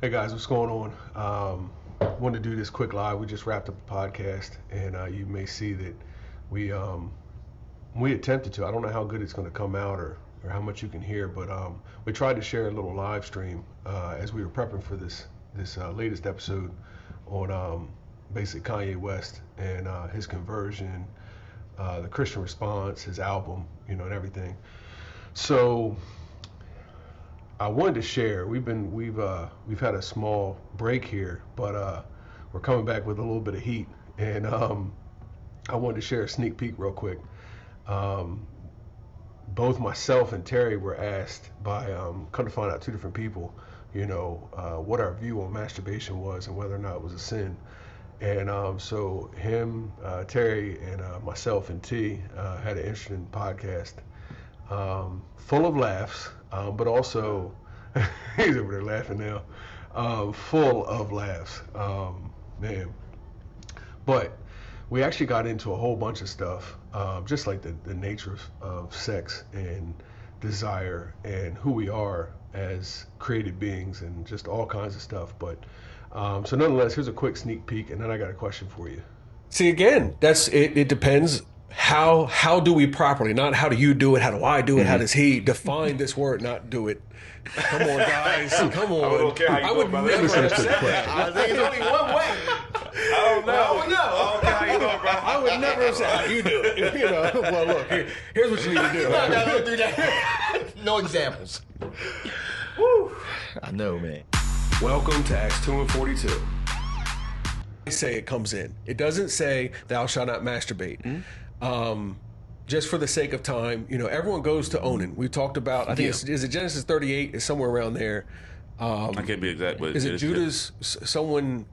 Hey guys, what's going on? Wanted to do this quick live. We just wrapped up the podcast, and you may see that we we attempted to. I don't know how good it's going to come out or how much you can hear, but we tried to share a little live stream as we were prepping for this latest episode on basic Kanye West and his conversion, the Christian response, his album, and everything. So I wanted to share. We've had a small break here, but we're coming back with a little bit of heat, and I wanted to share a sneak peek real quick. Um, Both myself and Terry were asked by come to find out two different people, what our view on masturbation was and whether or not it was a sin. And so him, Terry, and myself and T had an interesting podcast, full of laughs, but also he's over there laughing now, full of laughs, man. But we actually got into a whole bunch of stuff, just like the nature of sex and desire and who we are as created beings and just all kinds of stuff. But so nonetheless, here's a quick sneak peek, and then I got a question for you. See, again, that's it. It depends. How do we properly? Not how do you do it? How do I do it? How does he define this word? Not do it. Come on, guys. Come on. I don't care how you I do would it, brother. never have That's a said good that. I think it's only one way. I don't know. I don't care how you do it, bro. I would never have said how you do it. Well, look, here's what you need to do. I gotta do that. No examples. Woo. I know, man. Welcome to Acts 2:42. They say it comes in. It doesn't say thou shalt not masturbate. Just for the sake of time, everyone goes to Onan. We talked about, I think, is it Genesis 38? It's somewhere around there. I can't be exact, but Is it Judah's, someone,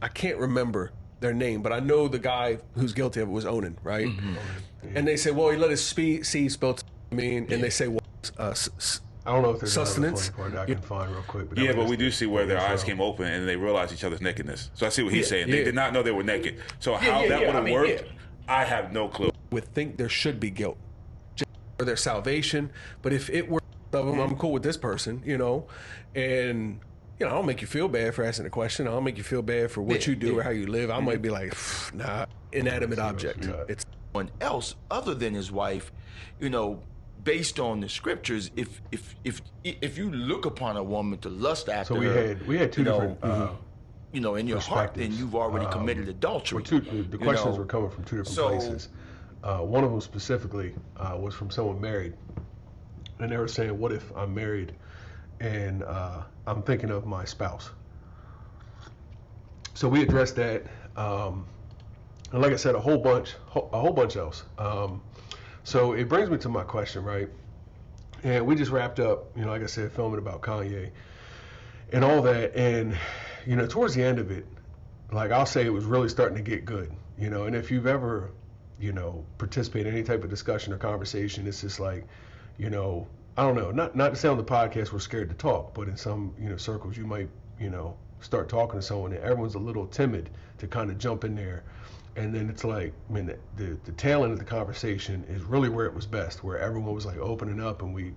I can't remember their name, but I know the guy who's guilty of it was Onan, right? And they say, well, he let his seed spell, and they say, well, I don't know if there's Sustenance. another part that I can find real quick. But Yeah, that but was we do the- see where their eyes so- came open and they realized each other's nakedness. So I see what he's saying. yeah. They did not know they were naked. So how yeah, that yeah, would I have mean, worked, yeah. I have no clue. would think there should be guilt just for their salvation. But if it were of them, I'm cool with this person, and I don't make you feel bad for asking a question. I don't make you feel bad for what you do or how you live. I might be like, nah, inanimate object. It's Someone else other than his wife, based on the scriptures, if you look upon a woman to lust after So her, we had two different. in your heart, then perspectives. you've already committed adultery. The questions were coming from two different So- places. One of them specifically was from someone married, and they were saying, "What if I'm married and I'm thinking of my spouse?" So we addressed that, and like I said, a whole bunch else. So it brings me to my question, right? And we just wrapped up, like I said, filming about Kanye and all that, and towards the end of it, like I'll say, it was really starting to get good, and if you've ever participate in any type of discussion or conversation, it's just like, I don't know, not to say on the podcast we're scared to talk, but in some, circles you might, start talking to someone and everyone's a little timid to kind of jump in there. And then it's like, I mean, the tail end of the conversation is really where it was best, where everyone was like opening up and we,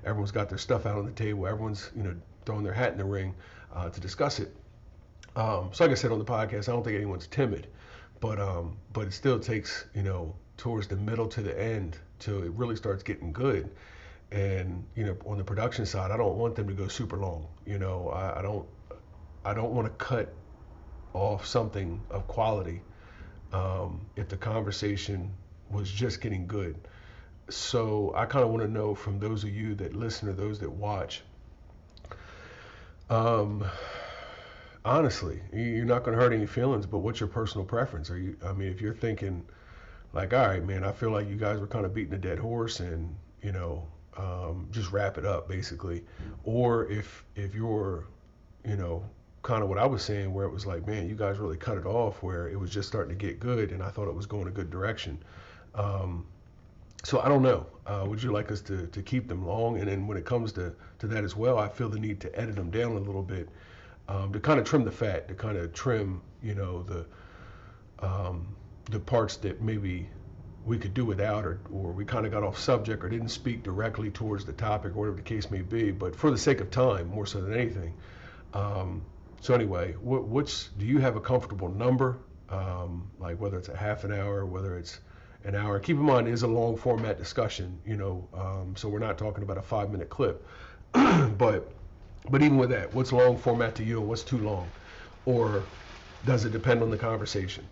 everyone's got their stuff out on the table. Everyone's, throwing their hat in the ring to discuss it. So like I said on the podcast, I don't think anyone's timid. But it still takes, towards the middle to the end till it really starts getting good. And, on the production side, I don't want them to go super long. I don't want to cut off something of quality if the conversation was just getting good. So I kind of want to know from those of you that listen or those that watch, honestly, you're not going to hurt any feelings, but what's your personal preference? If you're thinking like, all right, man, I feel like you guys were kind of beating a dead horse and, just wrap it up basically. Or if you're, kind of what I was saying, where it was like, man, you guys really cut it off where it was just starting to get good and I thought it was going a good direction. So I don't know. Would you like us to keep them long? And then when it comes to that as well, I feel the need to edit them down a little bit. To kind of trim the fat, to kind of trim, the parts that maybe we could do without, or we kind of got off subject or didn't speak directly towards the topic or whatever the case may be. But for the sake of time, more so than anything, So anyway, do you have a comfortable number? Like whether it's a half an hour, whether it's an hour. Keep in mind, it is a long format discussion, so we're not talking about a 5-minute clip. But even with that, what's long format to you and what's too long? Or does it depend on the conversation?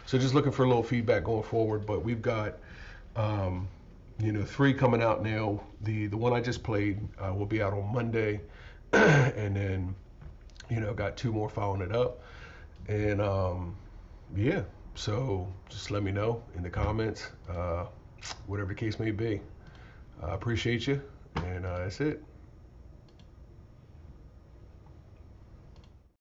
So just looking for a little feedback going forward, but we've got 3 coming out now. The one I just played will be out on Monday, and then got 2 more following it up, and yeah. So just let me know in the comments, whatever the case may be. I appreciate you, and that's it.